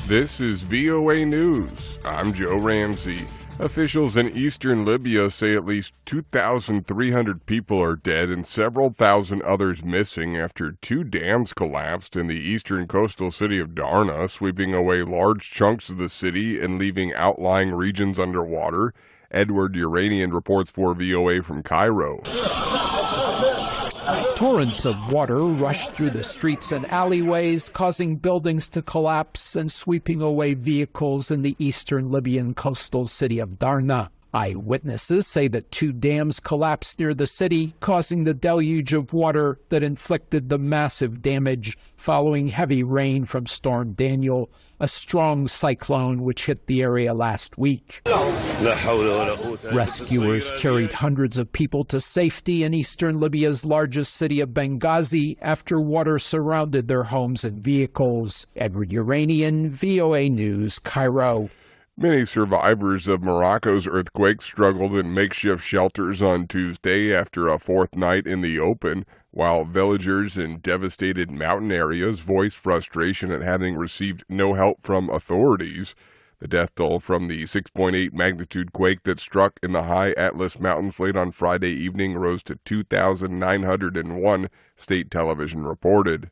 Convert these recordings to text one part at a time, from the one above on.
This is VOA News. I'm Joe Ramsey. Officials in eastern Libya say at least 2,300 people are dead and several thousand others missing after two dams collapsed in the eastern coastal city of Darna, sweeping away large chunks of the city and leaving outlying regions underwater. Edward Uranian reports for VOA from Cairo. Torrents of water rushed through the streets and alleyways, causing buildings to collapse and sweeping away vehicles in the eastern Libyan coastal city of Darna. Eyewitnesses say that two dams collapsed near the city, causing the deluge of water that inflicted the massive damage following heavy rain from Storm Daniel, a strong cyclone which hit the area last week. Rescuers carried hundreds of people to safety in eastern Libya's largest city of Benghazi after water surrounded their homes and vehicles. Edward Uranian, VOA News, Cairo. Many survivors of Morocco's earthquake struggled in makeshift shelters on Tuesday after a fourth night in the open, while villagers in devastated mountain areas voiced frustration at having received no help from authorities. The death toll from the 6.8 magnitude quake that struck in the high Atlas Mountains late on Friday evening rose to 2,901, state television reported.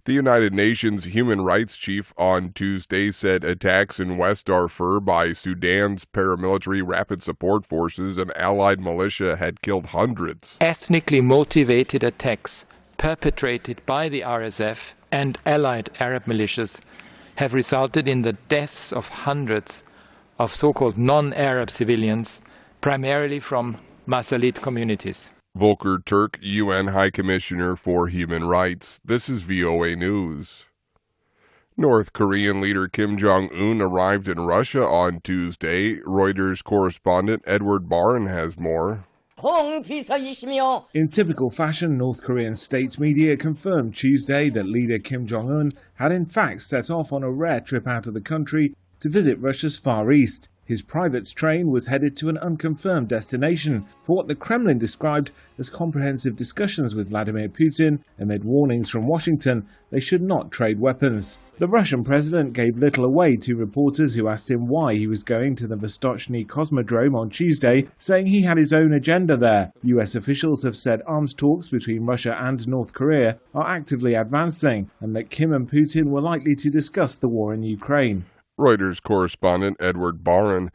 The United Nations Human Rights Chief on Tuesday said attacks in West Darfur by Sudan's paramilitary Rapid Support Forces and allied militia had killed hundreds. Ethnically motivated attacks perpetrated by the RSF and allied Arab militias have resulted in the deaths of hundreds of so-called non-Arab civilians, primarily from Masalit communities. Volker Turk, UN High Commissioner for Human Rights. This is VOA News. North Korean leader Kim Jong-un arrived in Russia on Tuesday. Reuters correspondent Edward Barron has more. In typical fashion, North Korean state media confirmed Tuesday that leader Kim Jong-un had in fact set off on a rare trip out of the country to visit Russia's Far East. His private train was headed to an unconfirmed destination for what the Kremlin described as comprehensive discussions with Vladimir Putin amid warnings from Washington they should not trade weapons. The Russian president gave little away to reporters who asked him why he was going to the Vostochny Cosmodrome on Tuesday, saying he had his own agenda there. US officials have said arms talks between Russia and North Korea are actively advancing and that Kim and Putin were likely to discuss the war in Ukraine. Reuters correspondent Edward Barron.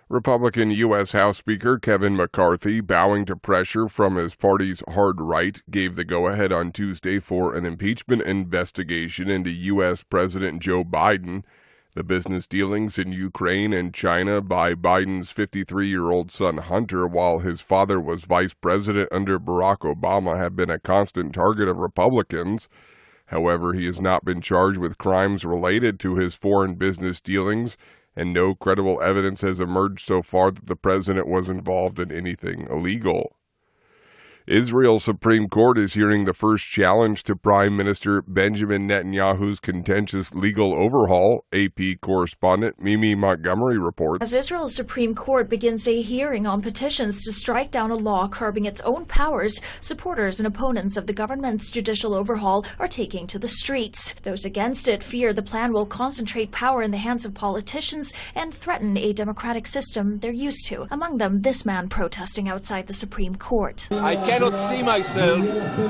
Republican U.S. House Speaker Kevin McCarthy, bowing to pressure from his party's hard right, gave the go-ahead on Tuesday for an impeachment investigation into U.S. President Joe Biden. The business dealings in Ukraine and China by Biden's 53-year-old son Hunter, while his father was vice president under Barack Obama, have been a constant target of Republicans. However, he has not been charged with crimes related to his foreign business dealings, and no credible evidence has emerged so far that the president was involved in anything illegal. Israel's Supreme Court is hearing the first challenge to Prime Minister Benjamin Netanyahu's contentious legal overhaul, AP correspondent Mimi Montgomery reports. As Israel's Supreme Court begins a hearing on petitions to strike down a law curbing its own powers, supporters and opponents of the government's judicial overhaul are taking to the streets. Those against it fear the plan will concentrate power in the hands of politicians and threaten a democratic system they're used to. Among them, this man protesting outside the Supreme Court. I cannot see myself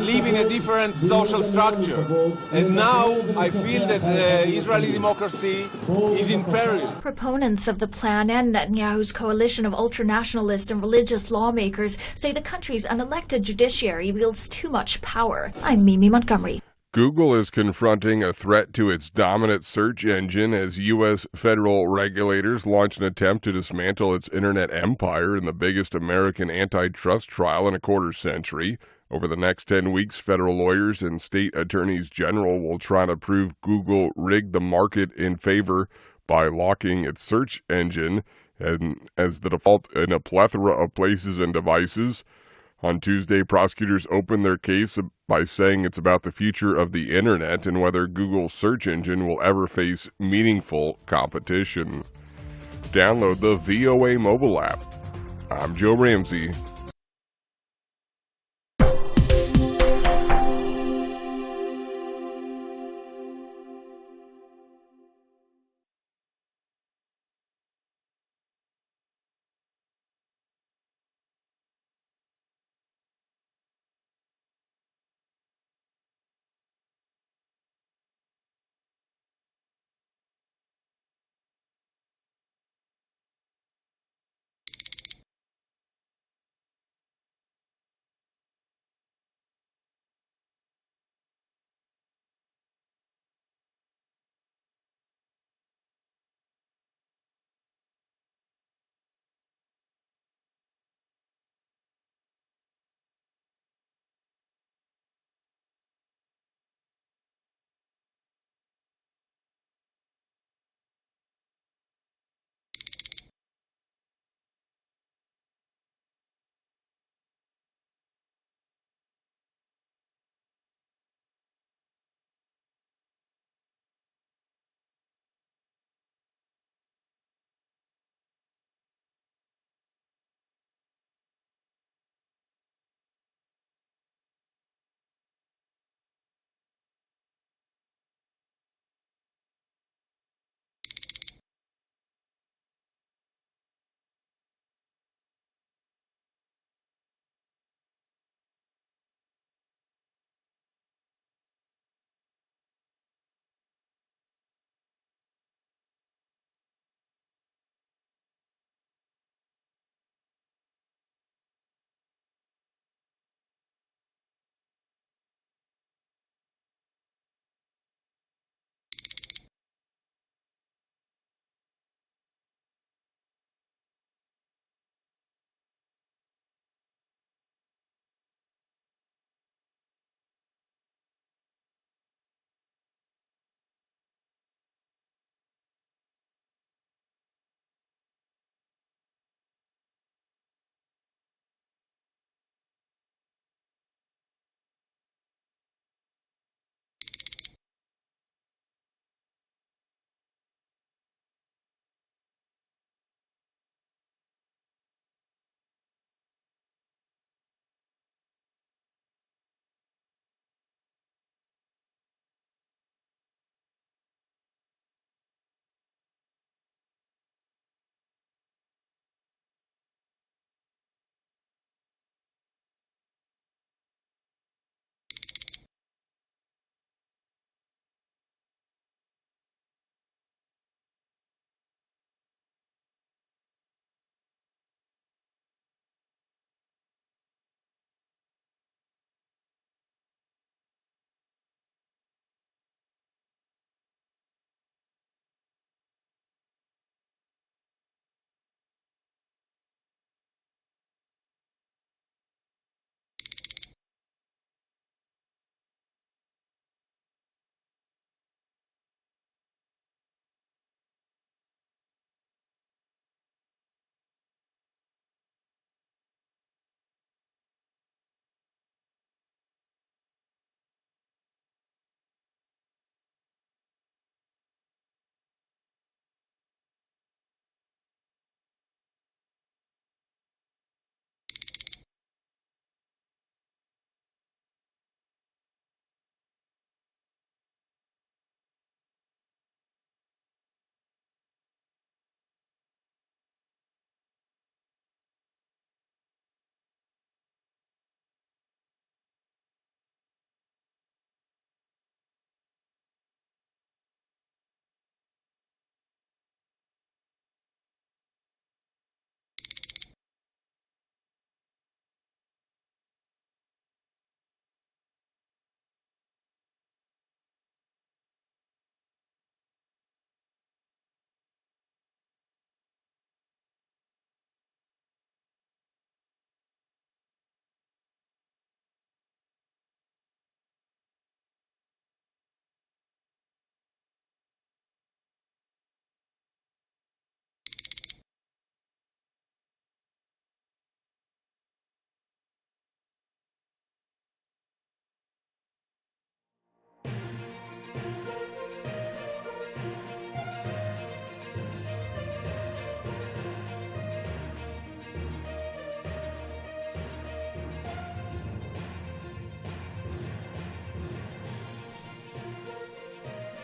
living a different social structure. And now I feel that the Israeli democracy is in peril. Proponents of the plan and Netanyahu's coalition of ultranationalist and religious lawmakers say the country's unelected judiciary wields too much power. I'm Mimi Montgomery. Google is confronting a threat to its dominant search engine as U.S. federal regulators launch an attempt to dismantle its internet empire in the biggest American antitrust trial in a quarter century. Over the next 10 weeks, federal lawyers and state attorneys general will try to prove Google rigged the market in favor by locking its search engine and as the default in a plethora of places and devices. On Tuesday, prosecutors opened their case by saying it's about the future of the internet and whether Google's search engine will ever face meaningful competition. Download the VOA mobile app. I'm Joe Ramsey.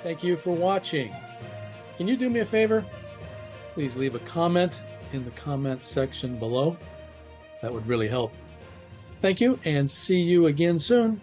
Thank you for watching. Can you do me a favor? Please leave a comment in the comments section below. That would really help. Thank you, and see you again soon.